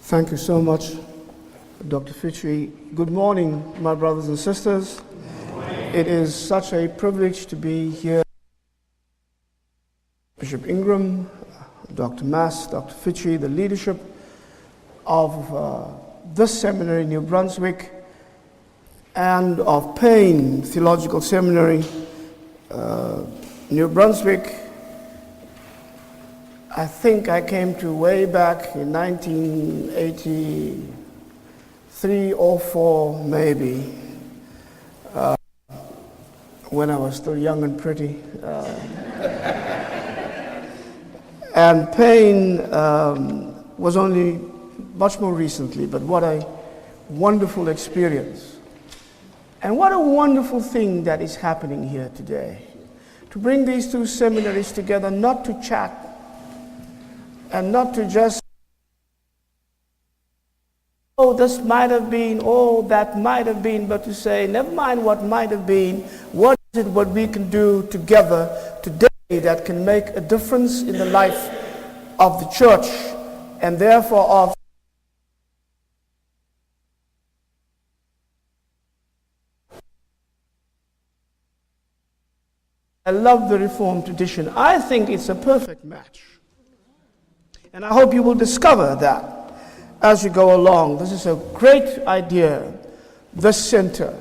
Thank you so much, Dr. Fitri. Good morning, my brothers and sisters. It is such a privilege to be here. Bishop Ingram, Dr. Mass, Dr. Fitri, the leadership of this seminary, New Brunswick, and of Payne Theological Seminary, New Brunswick. I think I came to way back in 1983 or 4, maybe, when I was still young and pretty. And Payne was only much more recently, but what a wonderful experience. And what a wonderful thing that is happening here today. To bring these two seminaries together, not to chat, and not to just, oh, this might have been, oh, that might have been, but to say, never mind what might have been, what is it what we can do together today that can make a difference in the life of the church, and therefore of I love the Reformed tradition. I think it's a perfect match. And I hope you will discover that as you go along. This is a great idea, this center.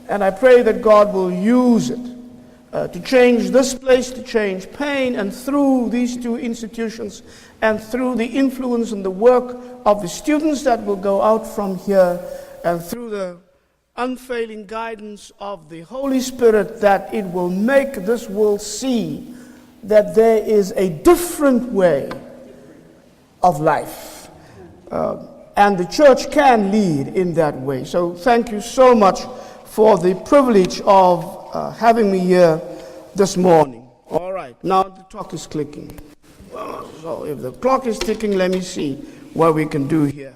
And I pray that God will use it to change this place, to change Payne, and through these two institutions, and through the influence and the work of the students that will go out from here, and through the unfailing guidance of the Holy Spirit, that it will make this world see that there is a different way of life. And the church can lead in that way. So thank you so much for the privilege of having me here this morning. All right, now the clock is clicking. So if the clock is ticking, let me see what we can do here.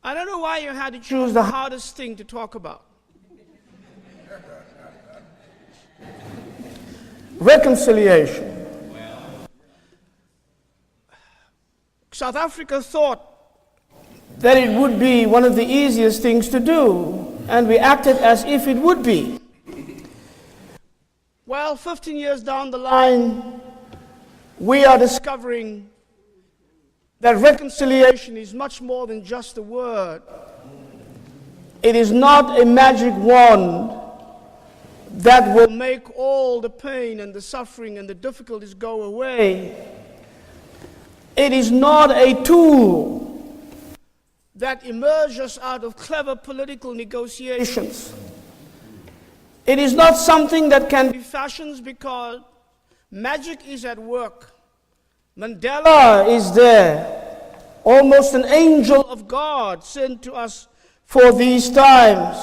I don't know why you had to choose the hardest thing to talk about. Reconciliation. South Africa thought that it would be one of the easiest things to do, and we acted as if it would be. Well, 15 years down the line, we are discovering that reconciliation is much more than just a word. It is not a magic wand that will make all the pain and the suffering and the difficulties go away. It is not a tool that emerges out of clever political negotiations. It is not something that can be fashioned because magic is at work. Mandela is there, almost an angel of God sent to us for these times.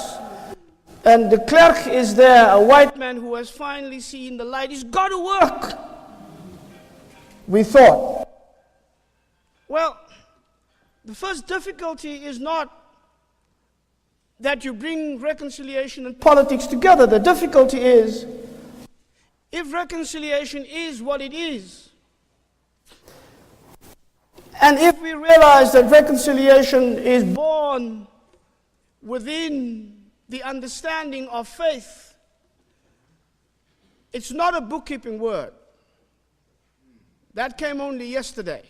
And de Klerk is there, a white man who has finally seen the light. He's got to work, we thought. Well, the first difficulty is not that you bring reconciliation and politics together. The difficulty is, if reconciliation is what it is, and if we realize that reconciliation is born within the understanding of faith, it's not a bookkeeping word. That came only yesterday.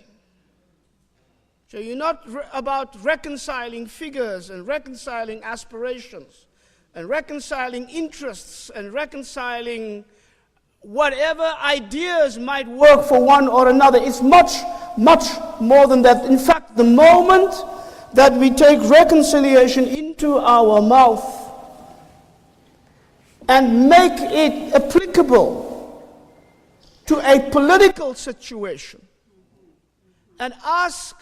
So you're not about reconciling figures and reconciling aspirations and reconciling interests and reconciling whatever ideas might work for one or another. It's much, much more than that. In fact, the moment that we take reconciliation into our mouth and make it applicable to a political situation and ask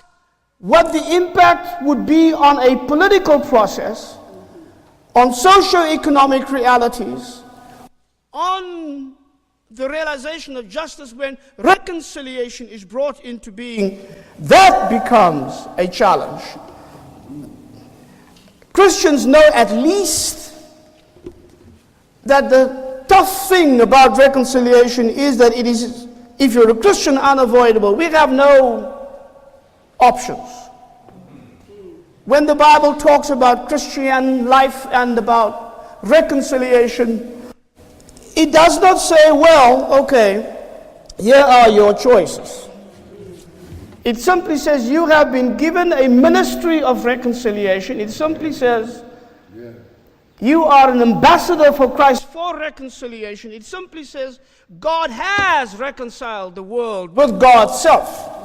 what the impact would be on a political process, on socio-economic realities, on the realization of justice when reconciliation is brought into being, that becomes a challenge. Christians know at least that the tough thing about reconciliation is that it is if you're a Christian, unavoidable. We have no options. When the Bible talks about Christian life and about reconciliation, it does not say, well, okay, here are your choices. It simply says you have been given a ministry of reconciliation. It simply says you are an ambassador for Christ for reconciliation. It simply says God has reconciled the world with God's self.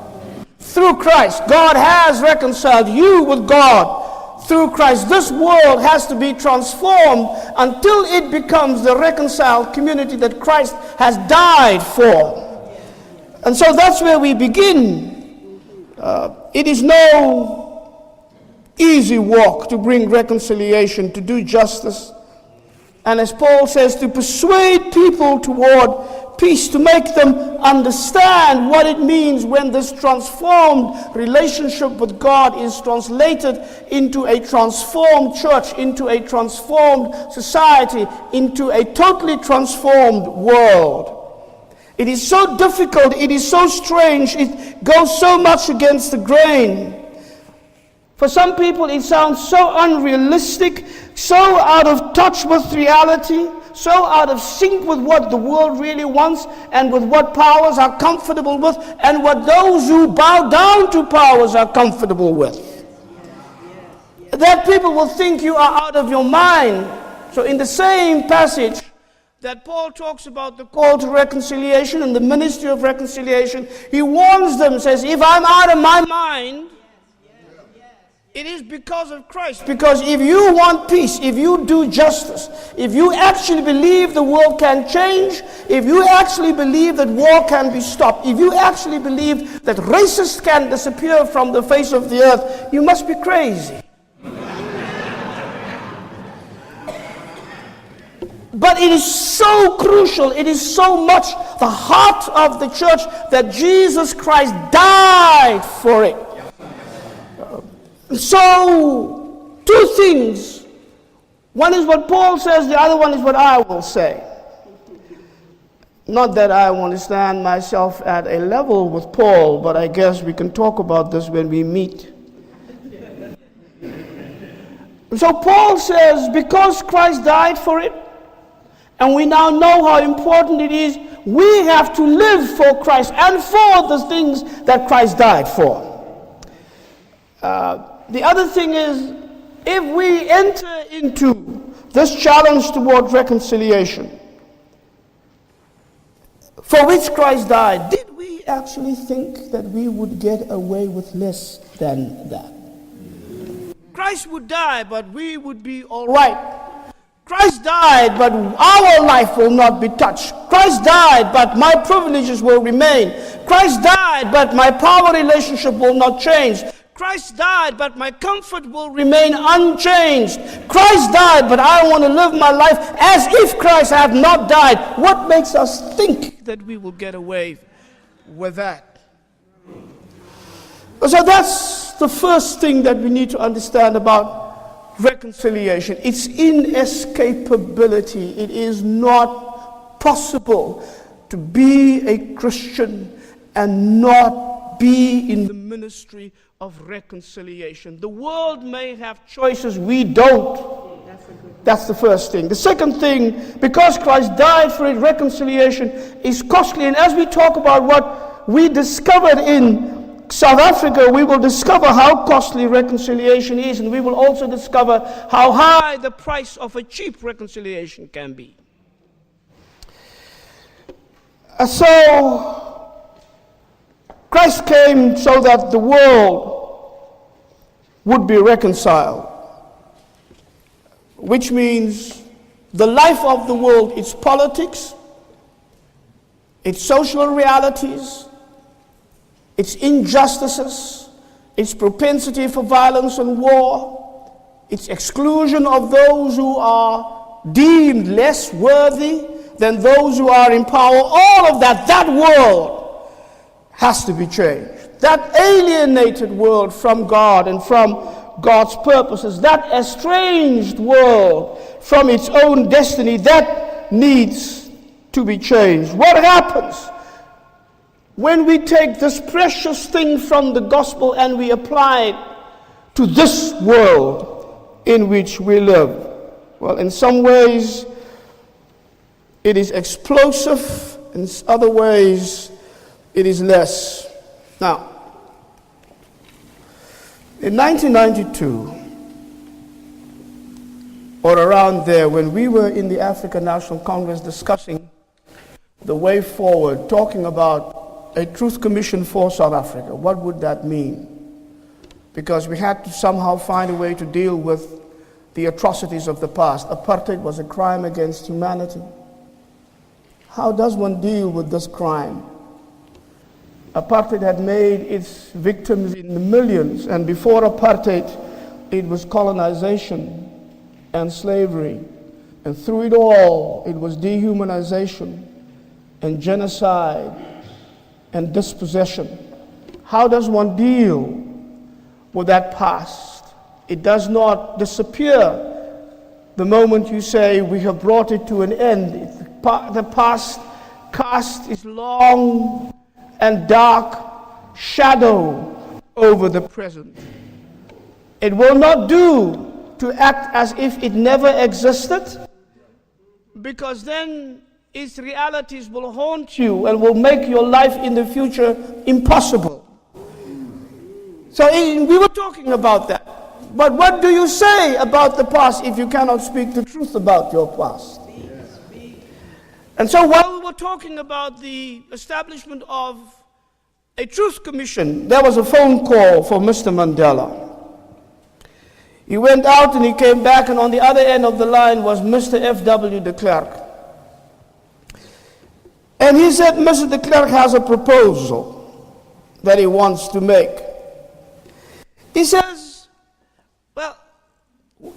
Through Christ, God has reconciled you with God through Christ. This world has to be transformed until it becomes the reconciled community that Christ has died for. And so that's where we begin. It is no easy walk to bring reconciliation, to do justice. And as Paul says, to persuade people toward peace, to make them understand what it means when this transformed relationship with God is translated into a transformed church, into a transformed society, into a totally transformed world. It is so difficult, it is so strange, it goes so much against the grain. For some people it sounds so unrealistic, so out of touch with reality, so out of sync with what the world really wants and with what powers are comfortable with and what those who bow down to powers are comfortable with. That people will think you are out of your mind. So in the same passage that Paul talks about the call to reconciliation and the ministry of reconciliation, he warns them, says, if I'm out of my mind, it is because of Christ. Because if you want peace, if you do justice, if you actually believe the world can change, if you actually believe that war can be stopped, if you actually believe that racists can disappear from the face of the earth, you must be crazy. But it is so crucial, it is so much the heart of the church that Jesus Christ died for it. So, two things. One is what Paul says, the other one is what I will say. Not that I want to stand myself at a level with Paul, but I guess we can talk about this when we meet. So Paul says, because Christ died for it, and we now know how important it is, we have to live for Christ and for the things that Christ died for. The other thing is, if we enter into this challenge toward reconciliation, for which Christ died, did we actually think that we would get away with less than that? Christ would die, but we would be all right. Christ died, but our life will not be touched. Christ died, but my privileges will remain. Christ died, but my power relationship will not change. Christ died, but my comfort will remain unchanged. Christ died, but I want to live my life as if Christ had not died. What makes us think that we will get away with that? So that's the first thing that we need to understand about reconciliation. It's inescapability. It is not possible to be a Christian and not be in the ministry of reconciliation. The world may have choices, we don't. That's the first thing. The second thing, because Christ died for it, reconciliation is costly. And as we talk about what we discovered in South Africa, we will discover how costly reconciliation is, and we will also discover how high the price of a cheap reconciliation can be. So Christ came so that the world would be reconciled, which means the life of the world, its politics, its social realities, its injustices, its propensity for violence and war, its exclusion of those who are deemed less worthy than those who are in power, all of that world has to be changed. That alienated world from God and from God's purposes, that estranged world from its own destiny, that needs to be changed. What happens when we take this precious thing from the gospel and we apply it to this world in which we live? Well, in some ways, it is explosive. In other ways, it is less. Now, in 1992, or around there, when we were in the African National Congress discussing the way forward, talking about a truth commission for South Africa, what would that mean? Because we had to somehow find a way to deal with the atrocities of the past. Apartheid was a crime against humanity. How does one deal with this crime? Apartheid had made its victims in the millions, and before apartheid, it was colonization and slavery. And through it all, it was dehumanization and genocide and dispossession. How does one deal with that past? It does not disappear the moment you say we have brought it to an end. The past cast its long and dark shadow over the present. It will not do to act as if it never existed, because then its realities will haunt you and will make your life in the future impossible. So we were talking about that. But what do you say about the past if you cannot speak the truth about your past? And so while we were talking about the establishment of a truth commission, there was a phone call for Mr. Mandela. He went out and he came back, and on the other end of the line was Mr. F.W. de Klerk. And he said, Mr. de Klerk has a proposal that he wants to make. He says, well,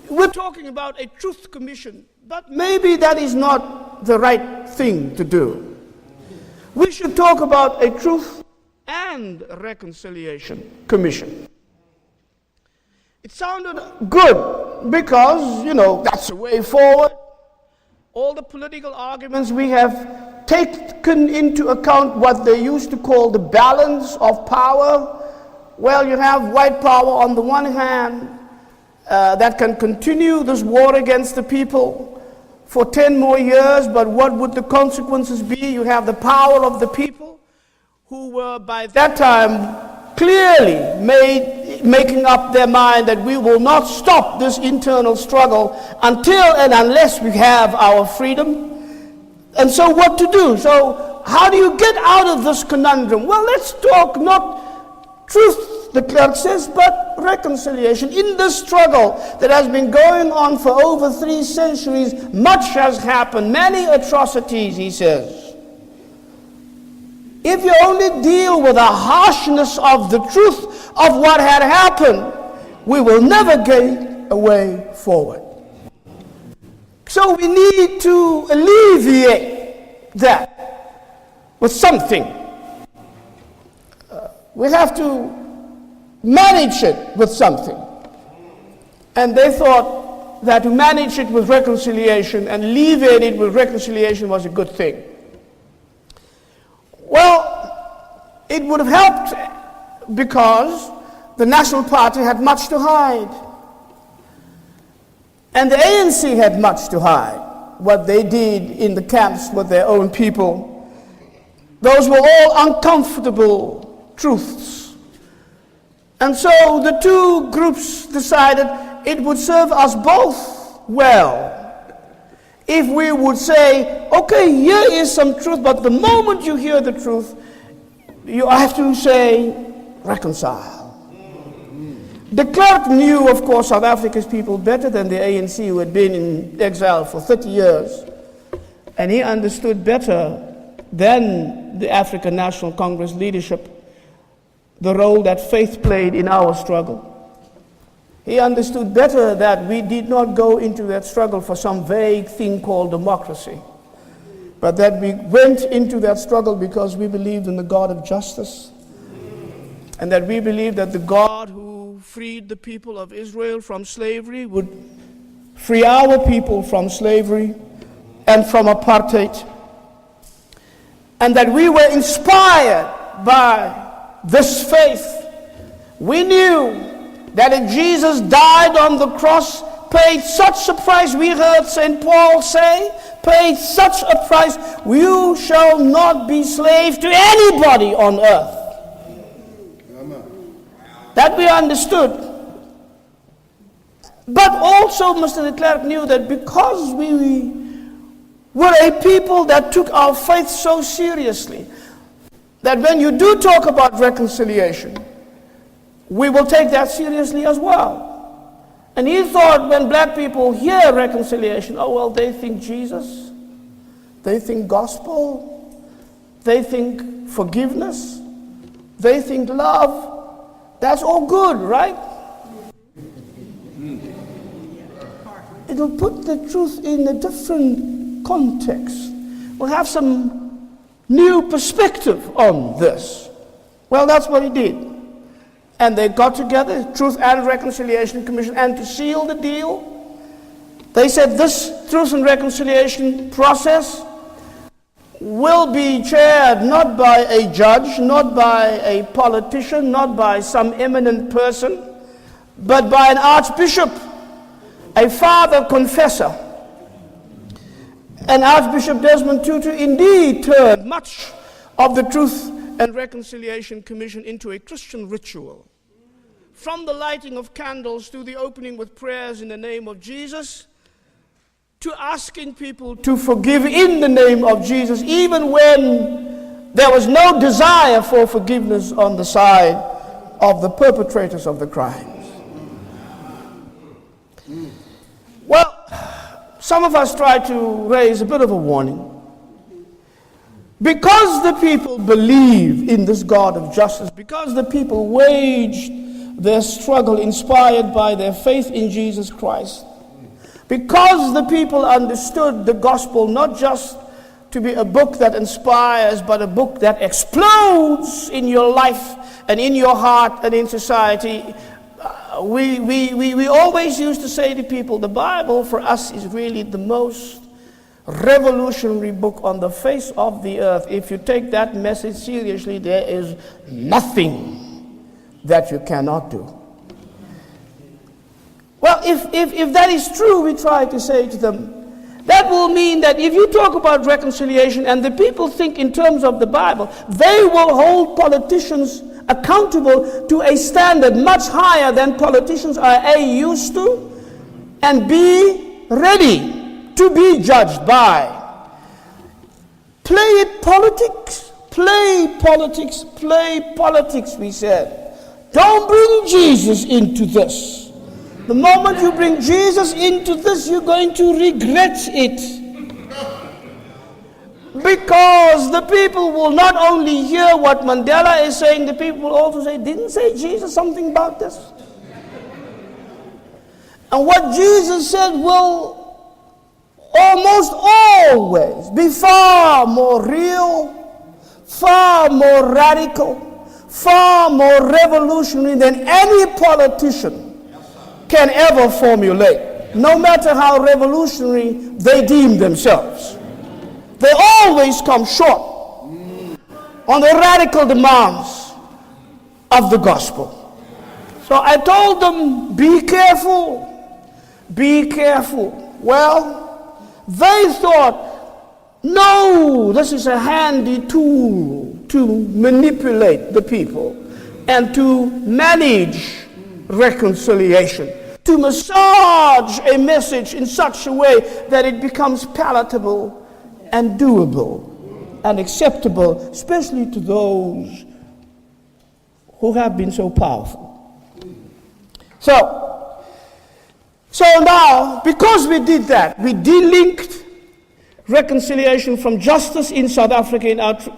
we're talking about a truth commission, but maybe that is not the right thing to do. We should talk about a truth and reconciliation commission. It sounded good because, that's the way forward. All the political arguments we have taken into account what they used to call the balance of power. Well, you have white power on the one hand that can continue this war against the people for 10 more years, but what would the consequences be? You have the power of the people who were by that time clearly making up their mind that we will not stop this internal struggle until and unless we have our freedom. And so what to do? So how do you get out of this conundrum? Well, let's talk not truth, the clerk says, but reconciliation. In this struggle that has been going on for over 3 centuries, much has happened, many atrocities, he says. If you only deal with the harshness of the truth of what had happened, we will never get a way forward. So we need to alleviate that with something. We have to manage it with something. And they thought that to manage it with reconciliation and alleviate it with reconciliation was a good thing. Well, it would have helped because the National Party had much to hide. And the ANC had much to hide. What they did in the camps with their own people. Those were all uncomfortable truths. And so the two groups decided it would serve us both well if we would say, okay, here is some truth, but the moment you hear the truth, you have to say, reconcile. De Klerk knew, of course, South Africa's people better than the ANC, who had been in exile for 30 years. And he understood better than the African National Congress leadership the role that faith played in our struggle. He understood better that we did not go into that struggle for some vague thing called democracy, but that we went into that struggle because we believed in the God of justice, and that we believed that the God who freed the people of Israel from slavery would free our people from slavery and from apartheid, and that we were inspired by this faith. We knew that if Jesus died on the cross, paid such a price, we heard St. Paul say, paid such a price, you shall not be slave to anybody on earth. That we understood. But also Mr. de Klerk knew that because we were a people that took our faith so seriously, that when you do talk about reconciliation, we will take that seriously as well. And he thought when black people hear reconciliation, oh well, they think Jesus, they think gospel, they think forgiveness, they think love. That's all good, right? It'll put the truth in a different context. We'll have some new perspective on this. Well, that's what he did. And they got together, Truth and Reconciliation Commission, and to seal the deal, they said this Truth and Reconciliation process will be chaired not by a judge, not by a politician, not by some eminent person, but by an archbishop, a father confessor. And Archbishop Desmond Tutu indeed turned much of the Truth and Reconciliation Commission into a Christian ritual. From the lighting of candles to the opening with prayers in the name of Jesus, to asking people to forgive in the name of Jesus, even when there was no desire for forgiveness on the side of the perpetrators of the crimes. Well, some of us try to raise a bit of a warning. Because the people believe in this God of justice, because the people waged their struggle inspired by their faith in Jesus Christ, because the people understood the gospel not just to be a book that inspires, but a book that explodes in your life and in your heart and in society. We always used to say to people, the Bible for us is really the most revolutionary book on the face of the earth. If you take that message seriously, there is nothing that you cannot do. Well, if that is true, we try to say to them, that will mean that if you talk about reconciliation and the people think in terms of the Bible, they will hold politicians accountable to a standard much higher than politicians are A, used to, and B, ready to be judged by. Play it politics, play politics, play politics, we said. Don't bring Jesus into this. The moment you bring Jesus into this, you're going to regret it. Because the people will not only hear what Mandela is saying, the people will also say, didn't say Jesus something about this? And what Jesus said will almost always be far more real, far more radical, far more revolutionary than any politician can ever formulate, no matter how revolutionary they deem themselves. They always come short on the radical demands of the gospel. So I told them, be careful, be careful. Well, they thought, no, this is a handy tool to manipulate the people and to manage reconciliation, to massage a message in such a way that it becomes palatable and doable and acceptable, especially to those who have been so powerful. So now, because we did that, we delinked reconciliation from justice in South Africa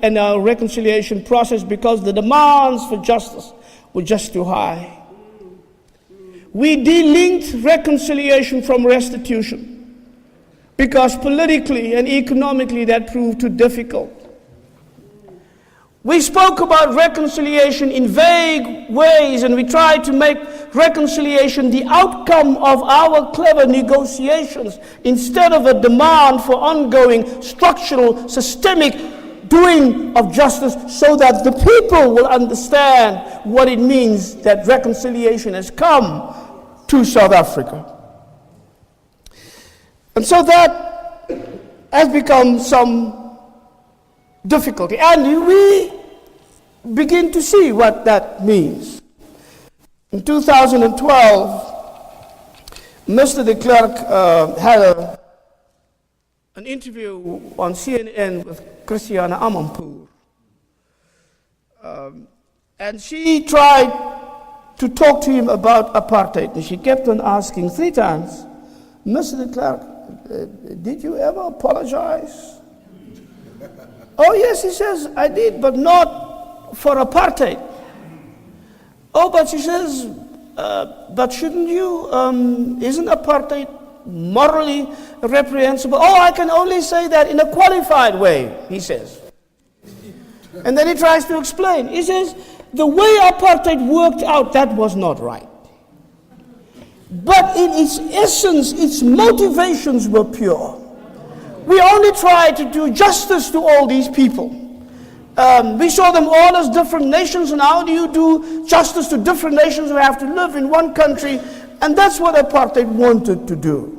in our reconciliation process, because the demands for justice were just too high. We delinked reconciliation from restitution, because politically and economically that proved too difficult. We spoke about reconciliation in vague ways, and we tried to make reconciliation the outcome of our clever negotiations instead of a demand for ongoing structural, systemic doing of justice so that the people will understand what it means that reconciliation has come to South Africa. And so that has become some difficulty. And we begin to see what that means. In 2012, Mr. de Klerk had an interview on CNN with Christiana Amanpour. And she tried to talk to him about apartheid. And she kept on asking 3 times, Mr. de Klerk, did you ever apologize? Oh yes, he says, I did, but not for apartheid. Oh, but she says, but shouldn't you, isn't apartheid morally reprehensible? Oh, I can only say that in a qualified way, he says. And then he tries to explain. He says, the way apartheid worked out, that was not right. But in its essence, its motivations were pure. We only tried to do justice to all these people. We saw them all as different nations, and how do you do justice to different nations who have to live in one country? And that's what apartheid wanted to do.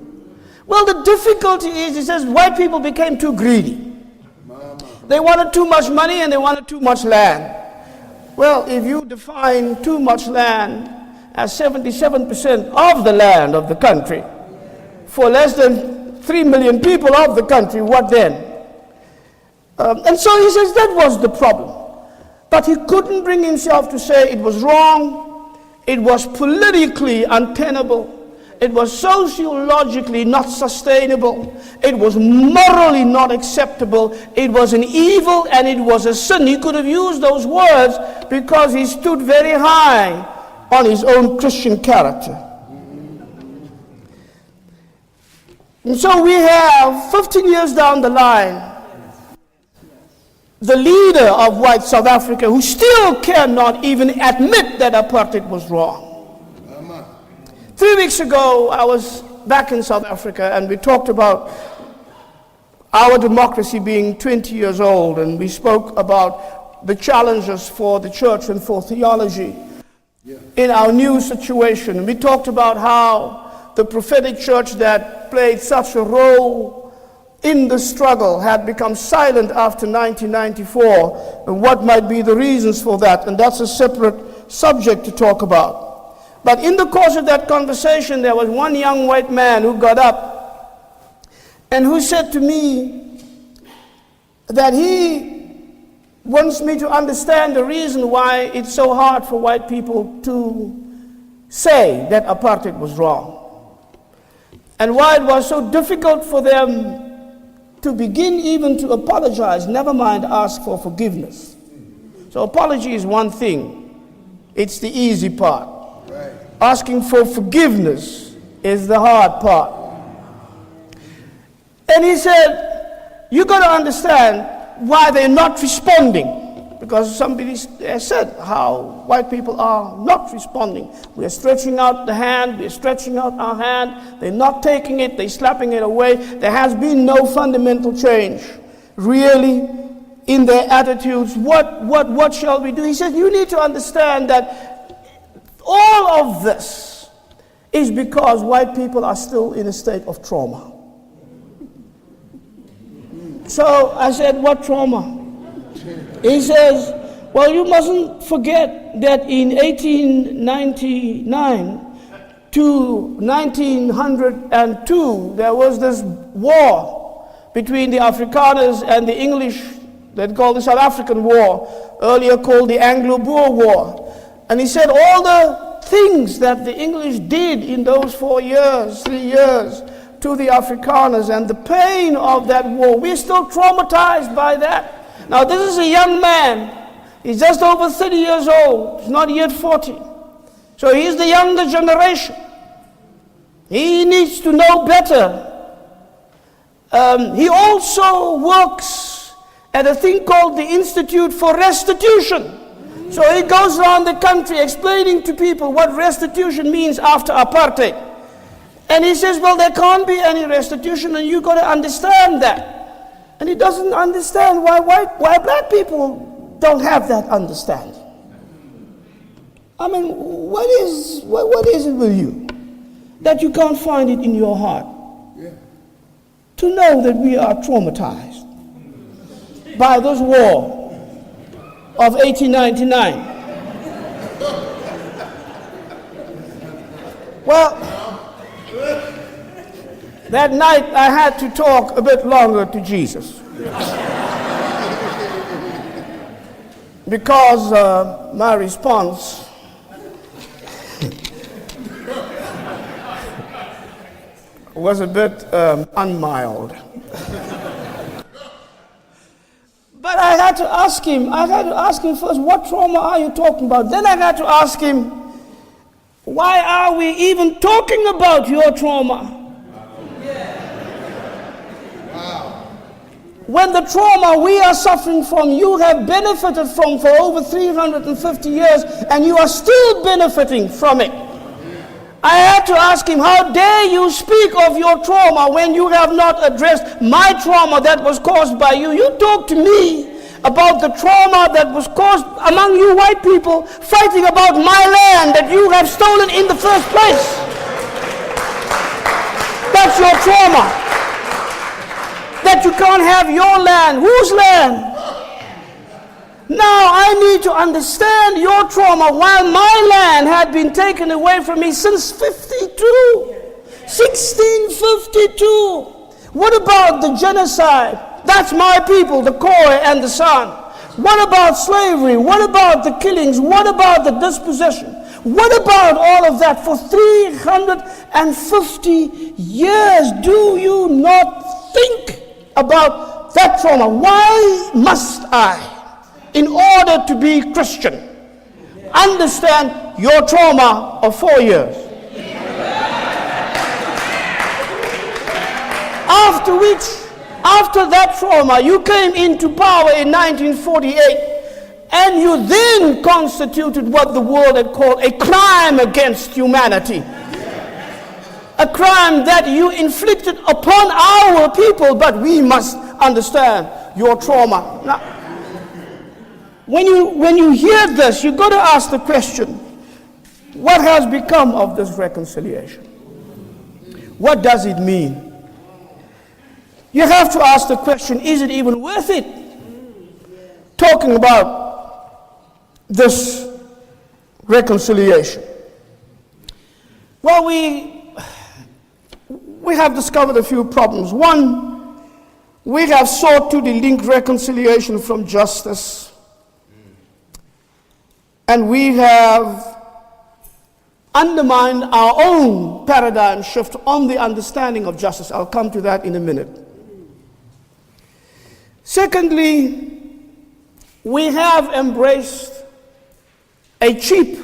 Well, the difficulty is, he says, white people became too greedy. They wanted too much money and they wanted too much land. Well, if you define too much land as 77% of the land of the country, for less than 3 million people of the country, what then? And so he says that was the problem. But he couldn't bring himself to say it was wrong, it was politically untenable, it was sociologically not sustainable, it was morally not acceptable, it was an evil and it was a sin. He could have used those words because he stood very high on his own Christian character. And so we have 15 years down the line, the leader of white South Africa who still cannot even admit that apartheid was wrong. 3 weeks ago, I was back in South Africa and we talked about our democracy being 20 years old, and we spoke about the challenges for the church and for theology in our new situation. We talked about how the prophetic church that played such a role in the struggle had become silent after 1994, and what might be the reasons for that, and that's a separate subject to talk about. But in the course of that conversation, there was one young white man who got up and who said to me that he wants me to understand the reason why it's so hard for white people to say that apartheid was wrong, and why it was so difficult for them to begin even to apologize, never mind ask for forgiveness. So apology is one thing. It's the easy part. Right. Asking for forgiveness is the hard part. And he said, you got to understand why they're not responding. Because somebody has said how white people are not responding. We're stretching out the hand, we're stretching out our hand, they're not taking it, they're slapping it away. There has been no fundamental change, really, in their attitudes. What shall we do? He said, you need to understand that all of this is because white people are still in a state of trauma. So I said, what trauma? He says, well, you mustn't forget that in 1899 to 1902, there was this war between the Afrikaners and the English, that called the South African War, earlier called the Anglo-Boer War. And he said all the things that the English did in those 3 years, to the Afrikaners and the pain of that war, we're still traumatized by that. Now, this is a young man. He's just over 30 years old. He's not yet 40. So he's the younger generation. He needs to know better. He also works at a thing called the Institute for Restitution. So he goes around the country explaining to people what restitution means after apartheid. And he says, well, there can't be any restitution, and you've got to understand that. And he doesn't understand why black people don't have that understanding. I mean, what is it with you that you can't find it in your heart to know that we are traumatized by this war of 1899? Well, that night I had to talk a bit longer to Jesus because my response was a bit unmild. But I had to ask him first, what trauma are you talking about? Then I had to ask him, why are we even talking about your trauma? When the trauma we are suffering from, you have benefited from for over 350 years, and you are still benefiting from it. I had to ask him, how dare you speak of your trauma when you have not addressed my trauma that was caused by you? You talk to me about the trauma that was caused among you white people fighting about my land that you have stolen in the first place. That's your trauma. That you can't have your land. Whose land? Now I need to understand your trauma while my land had been taken away from me since 1652. What about the genocide? That's my people, the Khoi and the San. What about slavery? What about the killings? What about the dispossession? What about all of that for 350 years? Do you not think about that trauma? Why must I, in order to be Christian, understand your trauma of 4 years? After which, after that trauma, you came into power in 1948, and you then constituted what the world had called a crime against humanity. A crime that you inflicted upon our people, but we must understand your trauma. Now, when you hear this, you've got to ask the question, what has become of this reconciliation? What does it mean? You have to ask the question, is it even worth it? Talking about this reconciliation. Well, we have discovered a few problems. One, we have sought to delink reconciliation from justice. And we have undermined our own paradigm shift on the understanding of justice. I'll come to that in a minute. Secondly, we have embraced a cheap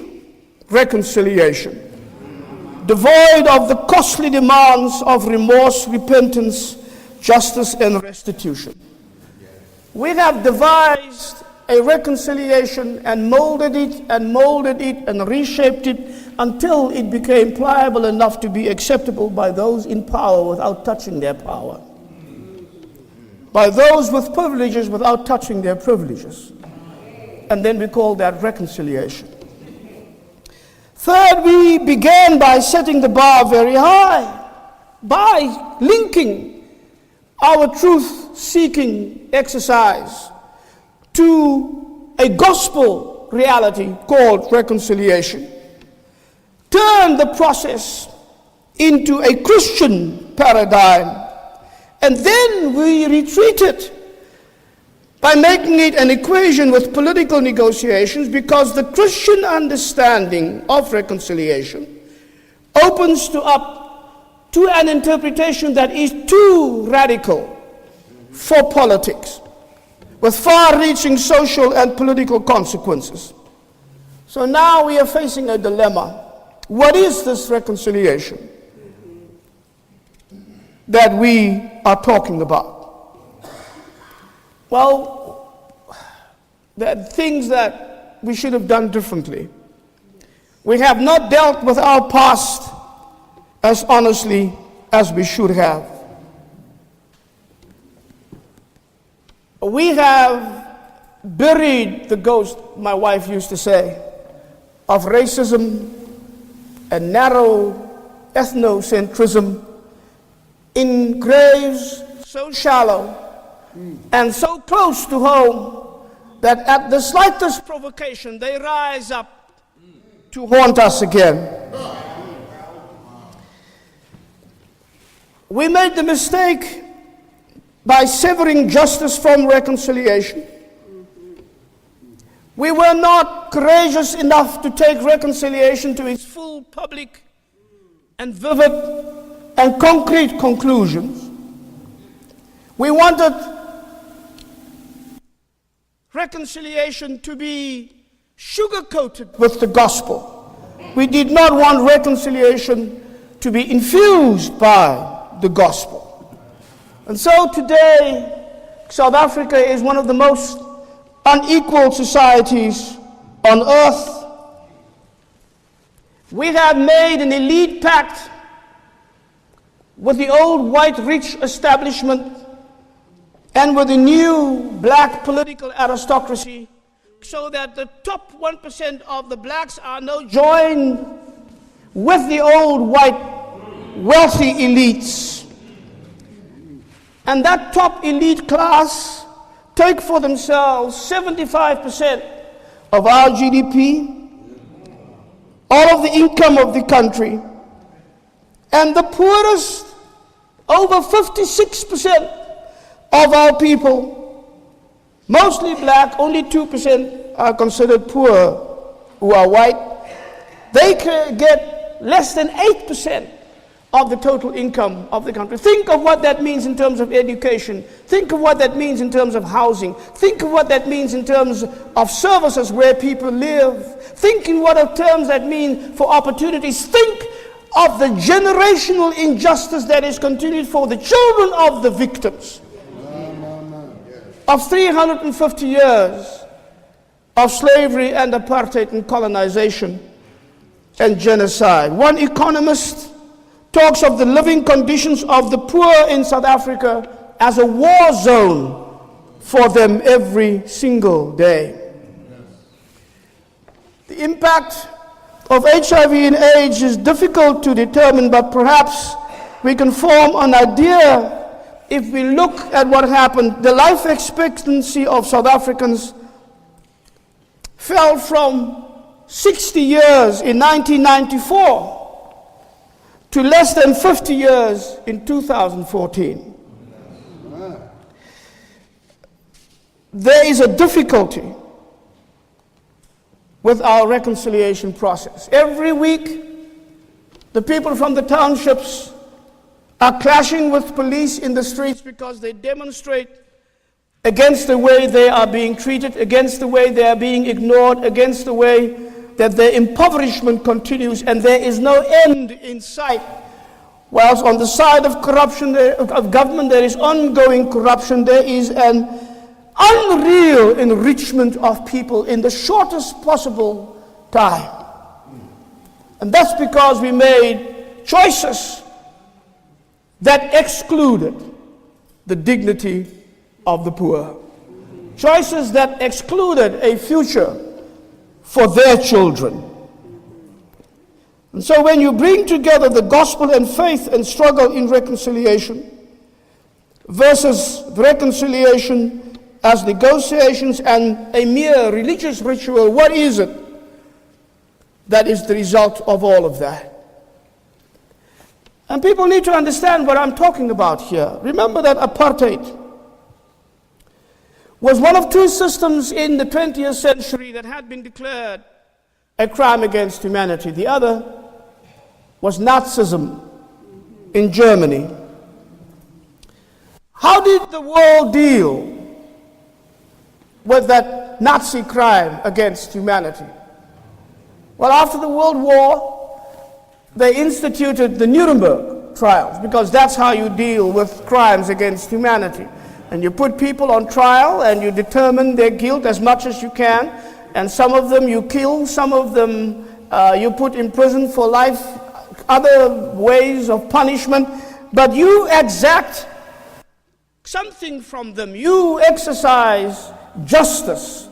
reconciliation, devoid of the costly demands of remorse, repentance, justice, and restitution. We have devised a reconciliation and molded it and reshaped it until it became pliable enough to be acceptable by those in power without touching their power, by those with privileges without touching their privileges. And then we call that reconciliation. Third, we began by setting the bar very high, by linking our truth-seeking exercise to a gospel reality called reconciliation. Turn the process into a Christian paradigm, and then we retreated by making it an equation with political negotiations, because the Christian understanding of reconciliation opens up to an interpretation that is too radical for politics, with far-reaching social and political consequences. So now we are facing a dilemma. What is this reconciliation that we are talking about? Well, there are things that we should have done differently. We have not dealt with our past as honestly as we should have. We have buried the ghost, my wife used to say, of racism and narrow ethnocentrism in graves so shallow and so close to home that at the slightest provocation they rise up to haunt us again. We made the mistake by severing justice from reconciliation. We were not courageous enough to take reconciliation to its full public and vivid and concrete conclusions. We wanted reconciliation to be sugar-coated with the gospel. We did not want reconciliation to be infused by the gospel. And so today, South Africa is one of the most unequal societies on earth. We have made an elite pact with the old white rich establishment and with the new black political aristocracy, so that the top 1% of the blacks are now joined with the old white wealthy elites. And that top elite class take for themselves 75% of our GDP, all of the income of the country, and the poorest, over 56% of our people, mostly black, only 2% are considered poor who are white. They get less than 8% of the total income of the country. Think of what that means in terms of education. Think of what that means in terms of housing. Think of what that means in terms of services where people live. Think in what terms that mean for opportunities. Think of the generational injustice that is continued for the children of the victims of 350 years of slavery and apartheid and colonization and genocide. One economist talks of the living conditions of the poor in South Africa as a war zone for them every single day. The impact of HIV and AIDS is difficult to determine, but perhaps we can form an idea if we look at what happened. The life expectancy of South Africans fell from 60 years in 1994 to less than 50 years in 2014. There is a difficulty with our reconciliation process. Every week, the people from the townships are clashing with police in the streets because they demonstrate against the way they are being treated, against the way they are being ignored, against the way that their impoverishment continues, and there is no end in sight. Whilst on the side of corruption, of government, there is ongoing corruption, there is an unreal enrichment of people in the shortest possible time. And that's because we made choices that excluded the dignity of the poor. Choices that excluded a future for their children. And so when you bring together the gospel and faith and struggle in reconciliation versus reconciliation as negotiations and a mere religious ritual, what is it that is the result of all of that? And people need to understand what I'm talking about here. Remember that apartheid was one of two systems in the 20th century that had been declared a crime against humanity. The other was Nazism in Germany. How did the world deal with that Nazi crime against humanity? Well, after the World War, they instituted the Nuremberg trials, because that's how you deal with crimes against humanity. And you put people on trial and you determine their guilt as much as you can. And some of them you kill, some of them you put in prison for life, other ways of punishment. But you exact something from them. You exercise justice.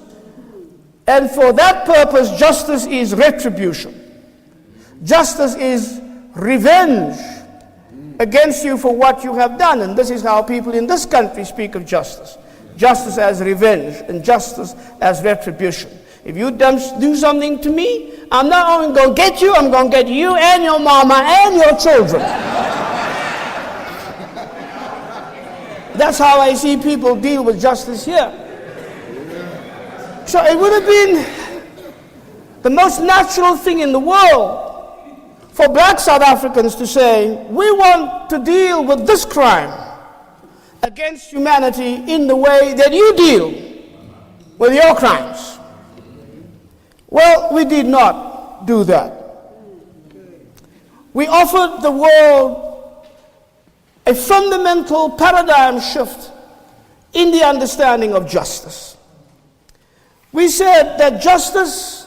And for that purpose, justice is retribution. Justice is revenge against you for what you have done. And this is how people in this country speak of justice. Justice as revenge and justice as retribution. If you do something to me, I'm not only going to get you, I'm going to get you and your mama and your children. That's how I see people deal with justice here. So it would have been the most natural thing in the world for black South Africans to say, we want to deal with this crime against humanity in the way that you deal with your crimes. Well, we did not do that. We offered the world a fundamental paradigm shift in the understanding of justice. We said that justice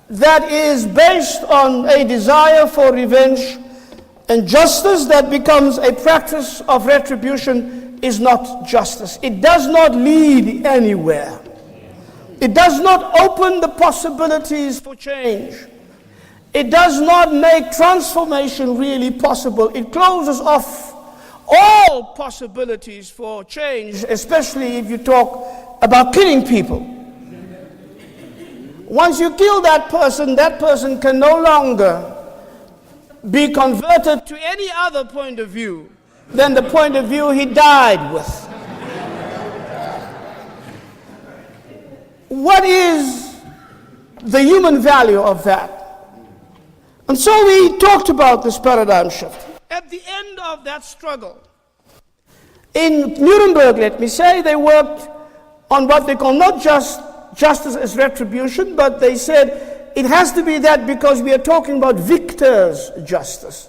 that is based on a desire for revenge and justice that becomes a practice of retribution is not justice. It does not lead anywhere. It does not open the possibilities for change. It does not make transformation really possible. It closes off all possibilities for change, especially if you talk about killing people. Once you kill that person can no longer be converted to any other point of view than the point of view he died with. What is the human value of that? And so we talked about this paradigm shift. At the end of that struggle, in Nuremberg, let me say, they worked on what they call not just justice as retribution, but they said it has to be that because we are talking about victors' justice.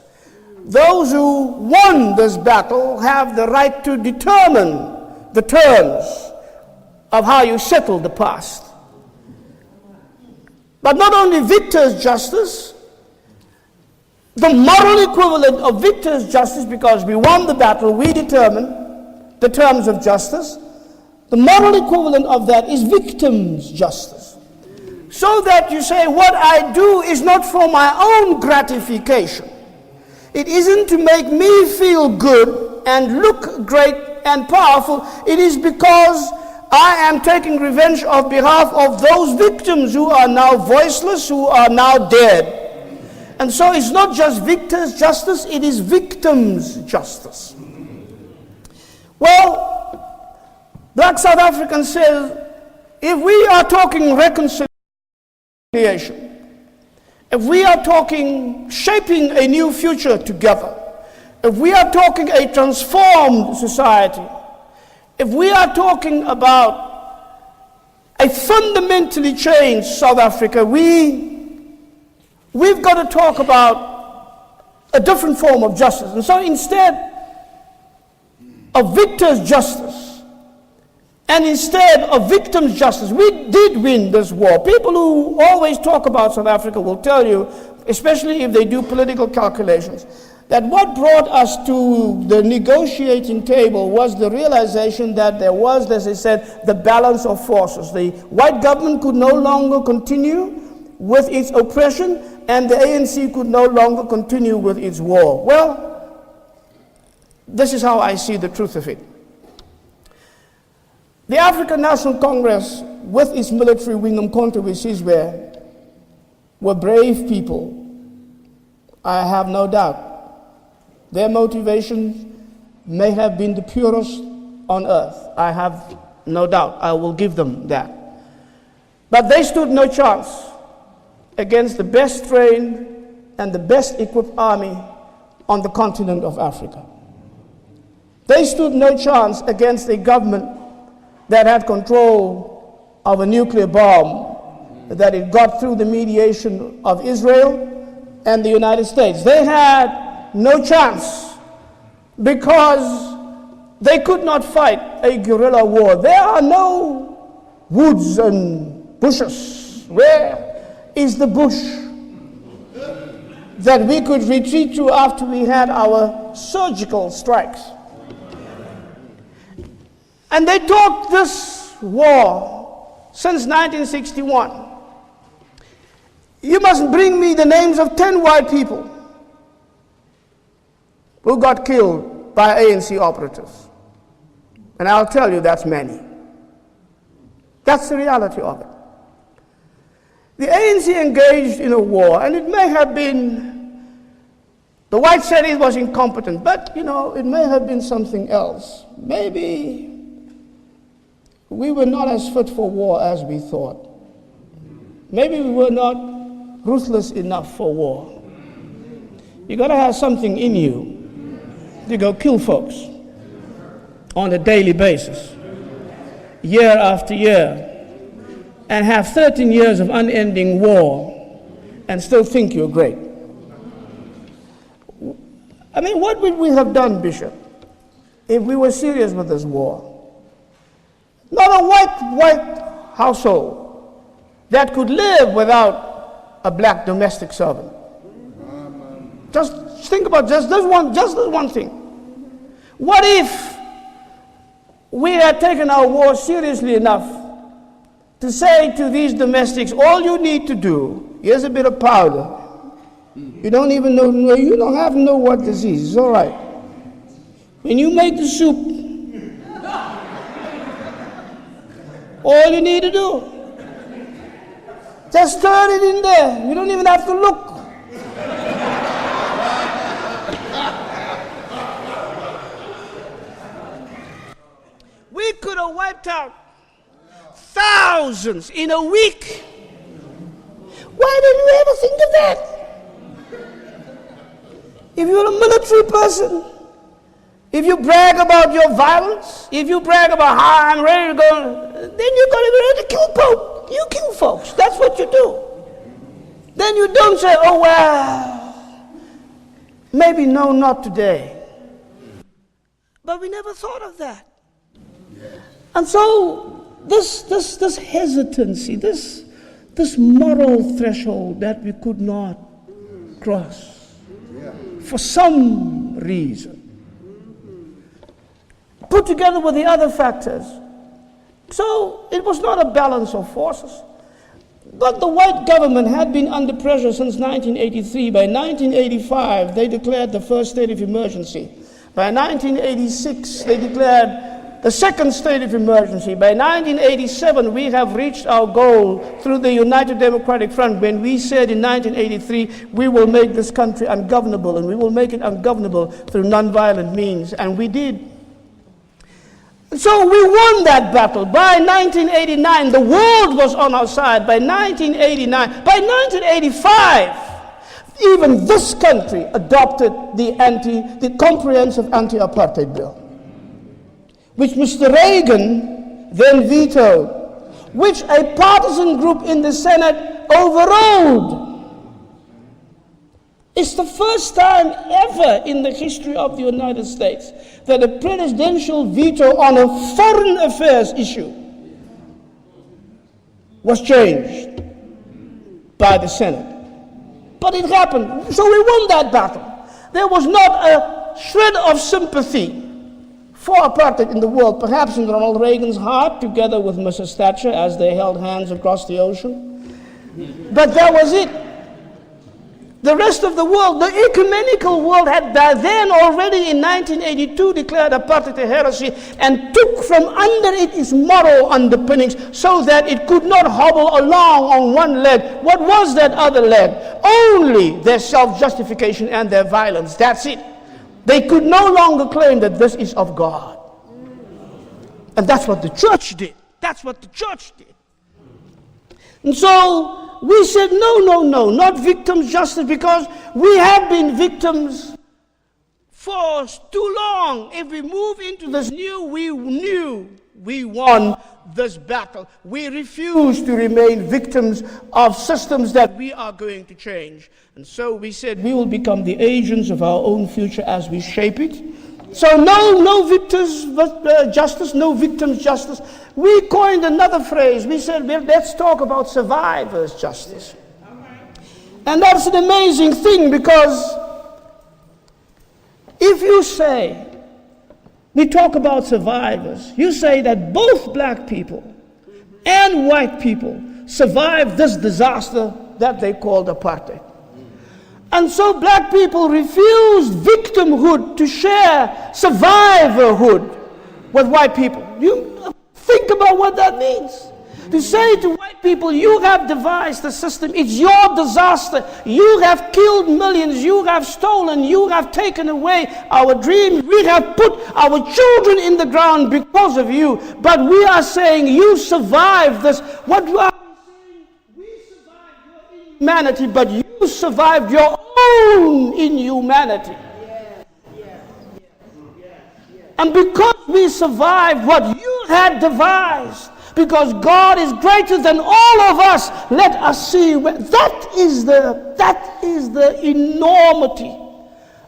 Those who won this battle have the right to determine the terms of how you settle the past. But not only victors' justice, the moral equivalent of victors' justice, because we won the battle, we determine the terms of justice. The moral equivalent of that is victims' justice. So that you say, what I do is not for my own gratification. It isn't to make me feel good and look great and powerful. It is because I am taking revenge on behalf of those victims who are now voiceless, who are now dead. And so it's not just victors' justice, it is victims' justice. Well, Black South Africans say, if we are talking reconciliation, if we are talking shaping a new future together, if we are talking a transformed society, if we are talking about a fundamentally changed South Africa, we've got to talk about a different form of justice. And so instead of victors' justice, and instead of victims' justice, we did win this war. People who always talk about South Africa will tell you, especially if they do political calculations, that what brought us to the negotiating table was the realization that there was, as I said, the balance of forces. The white government could no longer continue with its oppression, and the ANC could no longer continue with its war. Well, this is how I see the truth of it. The African National Congress, with its military wing, Umkhonto we Sizwe, were brave people. I have no doubt. Their motivation may have been the purest on earth. I have no doubt. I will give them that. But they stood no chance against the best trained and the best equipped army on the continent of Africa. They stood no chance against a government that had control of a nuclear bomb, that it got through the mediation of Israel and the United States. They had no chance because they could not fight a guerrilla war. There are no woods and bushes. Where is the bush that we could retreat to after we had our surgical strikes? And they talked this war since 1961. You must bring me the names of 10 white people who got killed by ANC operatives. And I'll tell you that's many. That's the reality of it. The ANC engaged in a war, and it may have been, the white said it was incompetent, but it may have been something else. Maybe we were not as fit for war as we thought. Maybe we were not ruthless enough for war. You got to have something in you to go kill folks on a daily basis, year after year, and have 13 years of unending war and still think you're great. I mean, what would we have done, Bishop, if we were serious with this war? Not a white household that could live without a black domestic servant. Just think about just this one thing. What if we had taken our war seriously enough to say to these domestics, all you need to do, here's a bit of powder. You don't even know, you don't have to know what disease, it's all right. When you make the soup, all you need to do, just stir it in there. You don't even have to look. We could have wiped out thousands in a week. Why didn't we ever think of that? If you're a military person, if you brag about your violence, if you brag about how I'm ready to go, then you're going to be ready to kill Pope. You kill folks. That's what you do. Then you don't say, oh, well, maybe no, not today. But we never thought of that. And so this hesitancy, this moral threshold that we could not cross for some reason, put together with the other factors. So it was not a balance of forces. But the white government had been under pressure since 1983. By 1985, they declared the first state of emergency. By 1986, they declared the second state of emergency. By 1987, we have reached our goal through the United Democratic Front when we said in 1983, we will make this country ungovernable, and we will make it ungovernable through nonviolent means. And we did. So we won that battle. By 1989, the world was on our side. By 1985, even this country adopted the comprehensive anti-apartheid bill, which Mr. Reagan then vetoed, which a partisan group in the Senate overrode. It's the first time ever in the history of the United States that a presidential veto on a foreign affairs issue was changed by the Senate. But it happened, so we won that battle. There was not a shred of sympathy for apartheid in the world, perhaps in Ronald Reagan's heart, together with Mrs. Thatcher as they held hands across the ocean. But that was it. The rest of the world, the ecumenical world, had by then already in 1982 declared apartheid a heresy and took from under it its moral underpinnings so that it could not hobble along on one leg. What was that other leg? Only their self-justification and their violence. That's it. They could no longer claim that this is of God. And that's what the church did. That's what the church did. And so we said, no, not victims' justice, because we have been victims for too long. If we move into this we knew we won this battle. We refuse to remain victims of systems that we are going to change. And so we said we will become the agents of our own future as we shape it. So no victors' justice, no victims' justice. We coined another phrase. We said, well, let's talk about survivors' justice. And that's an amazing thing, because if you say we talk about survivors. You say that both black people and white people survived this disaster that they called apartheid. And so black people refused victimhood to share survivorhood with white people. You think about what that means. To say to white people, you have devised the system, it's your disaster, you have killed millions, you have stolen, you have taken away our dreams, we have put our children in the ground because of you, but we are saying you survived this. What you are saying, we survived your inhumanity, but you survived your own inhumanity. And because we survived what you had devised, because God is greater than all of us, let us see that is the enormity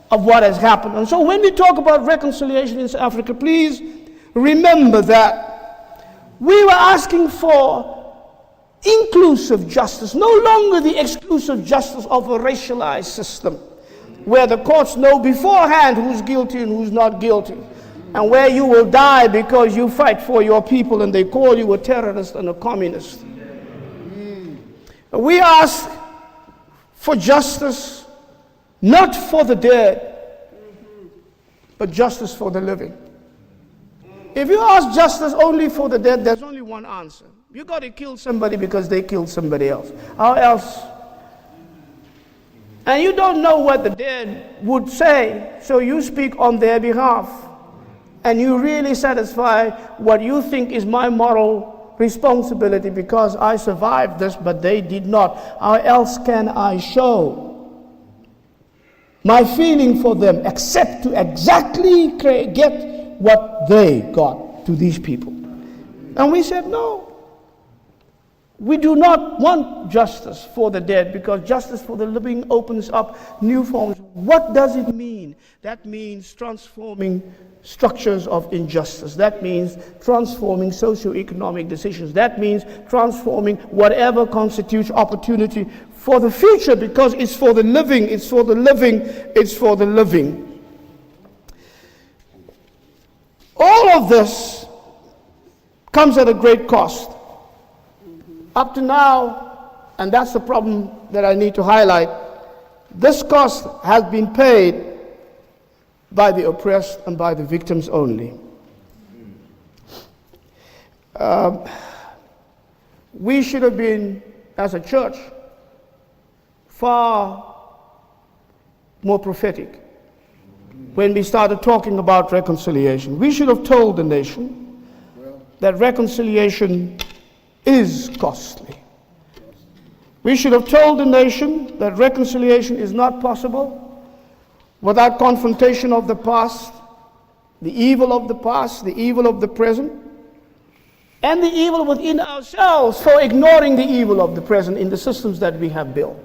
of what has happened. And so when we talk about reconciliation in South Africa, please remember that we were asking for inclusive justice, no longer the exclusive justice of a racialized system, where the courts know beforehand who's guilty and who's not guilty, and where you will die because you fight for your people and they call you a terrorist and a communist. We ask for justice, not for the dead, but justice for the living. If you ask justice only for the dead, there's only one answer. You got to kill somebody because they killed somebody else. How else? And you don't know what the dead would say, so you speak on their behalf. And you really satisfy what you think is my moral responsibility because I survived this, but they did not. How else can I show my feeling for them except to exactly get what they got to these people? And we said, no. We do not want justice for the dead because justice for the living opens up new forms. What does it mean? That means transforming structures of injustice. That means transforming socioeconomic decisions. That means transforming whatever constitutes opportunity for the future because it's for the living, it's for the living, it's for the living. All of this comes at a great cost. Up to now, and that's the problem that I need to highlight, this cost has been paid by the oppressed and by the victims only. We should have been, as a church, far more prophetic when we started talking about reconciliation. We should have told the nation that reconciliation is costly. We should have told the nation that reconciliation is not possible without confrontation of the past, the evil of the past, the evil of the present, and the evil within ourselves for ignoring the evil of the present in the systems that we have built.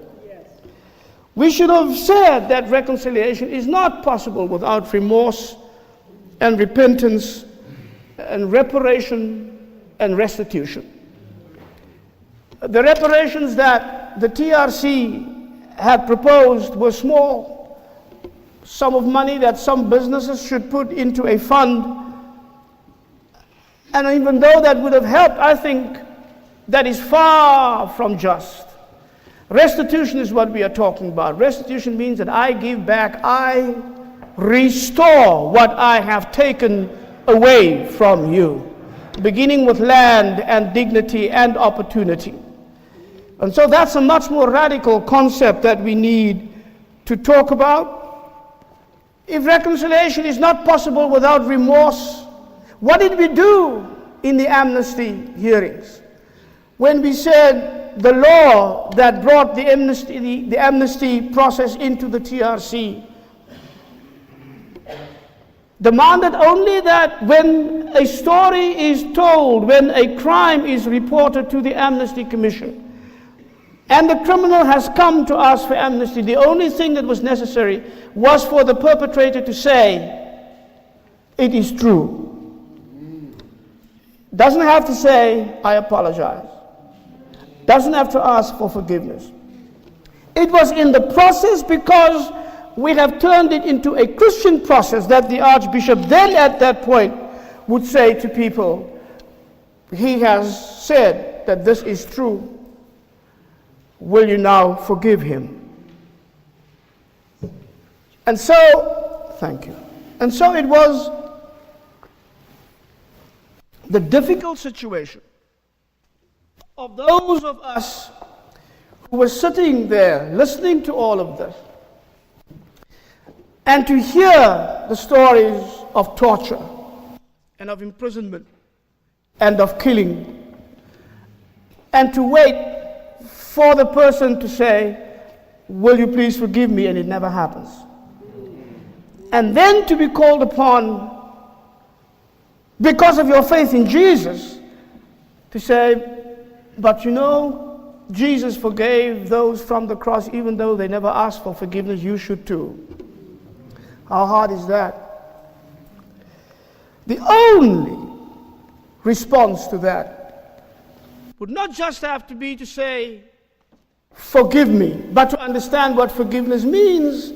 We should have said that reconciliation is not possible without remorse and repentance and reparation and restitution. The reparations that the TRC had proposed were small. Sum of money that some businesses should put into a fund. And even though that would have helped, I think that is far from just. Restitution is what we are talking about. Restitution means that I give back, I restore what I have taken away from you, beginning with land and dignity and opportunity. And so that's a much more radical concept that we need to talk about. If reconciliation is not possible without remorse, what did we do in the amnesty hearings? When we said the law that brought the amnesty process into the TRC demanded only that when a story is told, when a crime is reported to the Amnesty Commission, and the criminal has come to us for amnesty, the only thing that was necessary was for the perpetrator to say, it is true. Doesn't have to say, I apologize. Doesn't have to ask for forgiveness. It was in the process because we have turned it into a Christian process that the Archbishop then at that point would say to people, he has said that this is true. Will you now forgive him? And so, thank you. And so it was the difficult situation of those of us who were sitting there listening to all of this and to hear the stories of torture and of imprisonment and of killing, and to wait for the person to say, will you please forgive me, and it never happens. And then to be called upon, because of your faith in Jesus, to say, but you know, Jesus forgave those from the cross even though they never asked for forgiveness, you should too. How hard is that? The only response to that would not just have to be to say, forgive me, but to understand what forgiveness means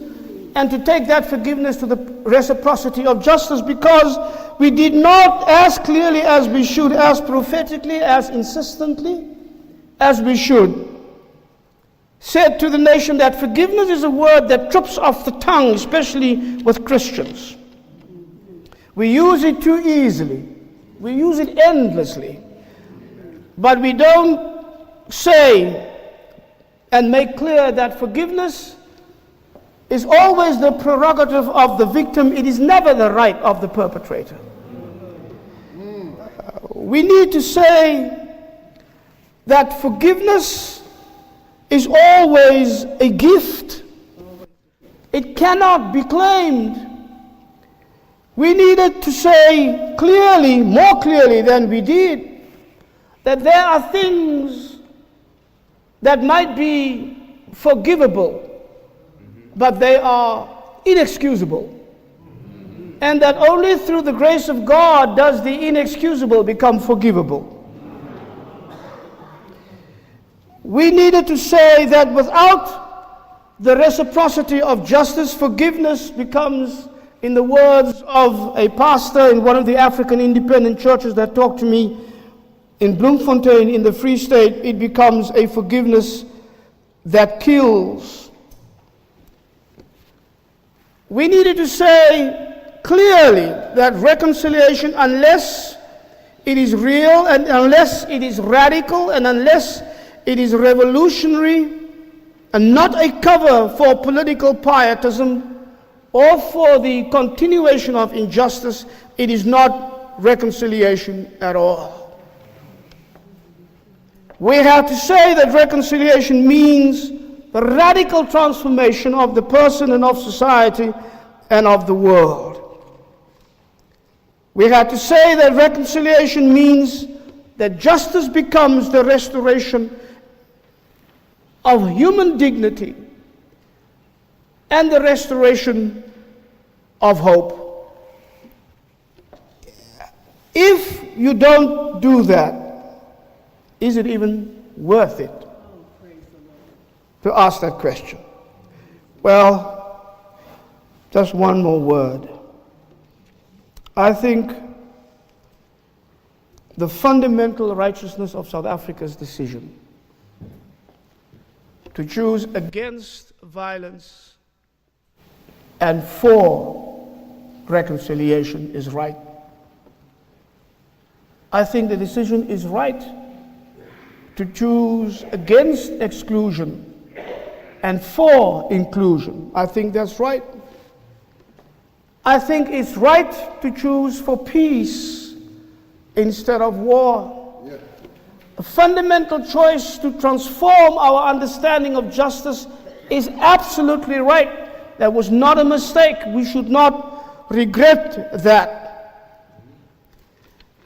and to take that forgiveness to the reciprocity of justice, because we did not as clearly as we should, as prophetically, as insistently as we should, said to the nation that forgiveness is a word that trips off the tongue, especially with Christians. We use it too easily. We use it endlessly. But we don't say and make clear that forgiveness is always the prerogative of the victim. It is never the right of the perpetrator. We need to say that forgiveness is always a gift. It cannot be claimed. We needed to say clearly, more clearly than we did, that there are things that might be forgivable, but they are inexcusable. And that only through the grace of God does the inexcusable become forgivable. We needed to say that without the reciprocity of justice, forgiveness becomes, in the words of a pastor in one of the African independent churches that talked to me in Bloemfontein in the Free State, it becomes a forgiveness that kills. We needed to say clearly that reconciliation, unless it is real and unless it is radical and unless it is revolutionary and not a cover for political pietism or for the continuation of injustice, it is not reconciliation at all. We have to say that reconciliation means the radical transformation of the person and of society and of the world. We have to say that reconciliation means that justice becomes the restoration of human dignity and the restoration of hope. If you don't do that, is it even worth it to ask that question? Well, just one more word. I think the fundamental righteousness of South Africa's decision to choose against violence and for reconciliation is right. I think the decision is right to choose against exclusion and for inclusion. I think that's right. I think it's right to choose for peace instead of war. A fundamental choice to transform our understanding of justice is absolutely right. That was not a mistake. We should not regret that.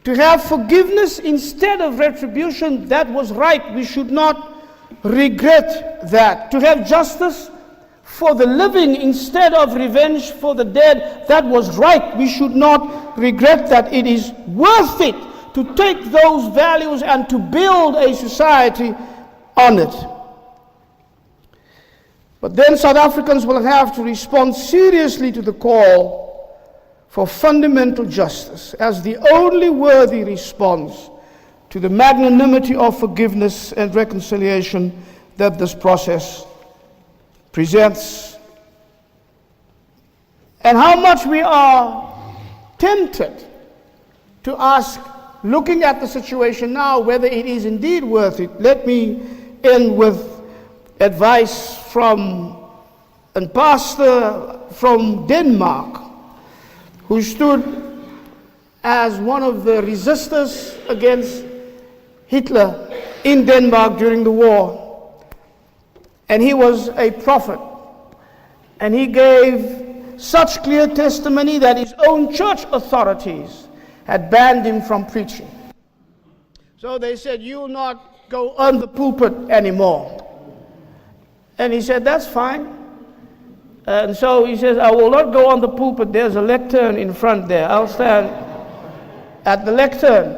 To have forgiveness instead of retribution, that was right. We should not regret that. To have justice for the living instead of revenge for the dead, that was right. We should not regret that. It is worth it to take those values and to build a society on it. But then South Africans will have to respond seriously to the call for fundamental justice as the only worthy response to the magnanimity of forgiveness and reconciliation that this process presents. And how much we are tempted to ask, looking at the situation now, whether it is indeed worth it. Let me end with advice from a pastor from Denmark who stood as one of the resistors against Hitler in Denmark during the war. And he was a prophet. And he gave such clear testimony that his own church authorities had banned him from preaching. So they said, "You will not go on the pulpit anymore." And he said, "That's fine." And so he says, "I will not go on the pulpit. There's a lectern in front there. I'll stand at the lectern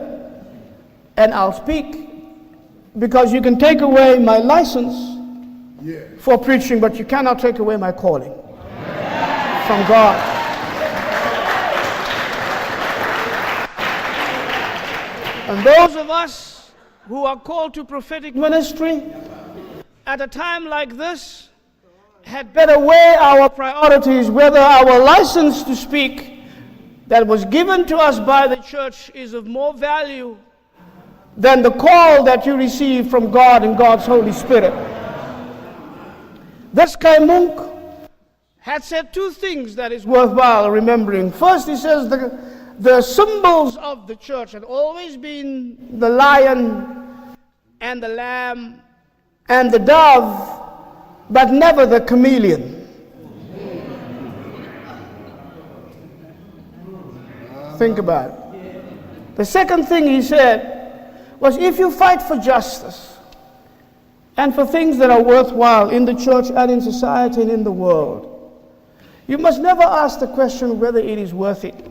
and I'll speak, because you can take away my license for preaching, but you cannot take away my calling from God." And those of us who are called to prophetic ministry at a time like this had better weigh our priorities, whether our license to speak that was given to us by the church is of more value than the call that you receive from God and God's Holy Spirit. This Kai Munk had said two things that is worthwhile remembering. First, he says the symbols of the church had always been the lion and the lamb and the dove, but never the chameleon. Think about it. The second thing he said was, if you fight for justice and for things that are worthwhile in the church and in society and in the world, you must never ask the question whether it is worth it.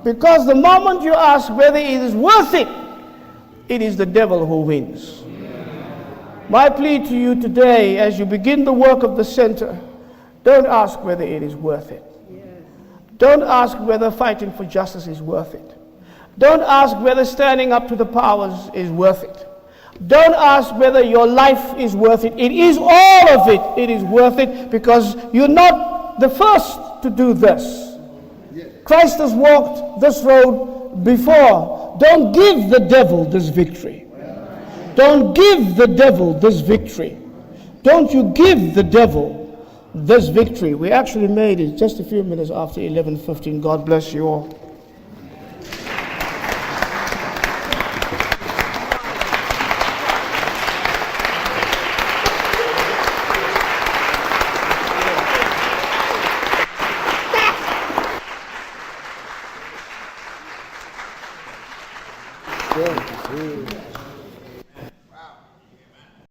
Because the moment you ask whether it is worth it, it is the devil who wins. My plea to you today, as you begin the work of the center, don't ask whether it is worth it. Don't ask whether fighting for justice is worth it. Don't ask whether standing up to the powers is worth it. Don't ask whether your life is worth it. It is all of it. It is worth it, because you're not the first to do this. Christ has walked this road before. Don't give the devil this victory. Don't give the devil this victory. Don't you give the devil this victory. We actually made it just a few minutes after 11:15. God bless you all. Good.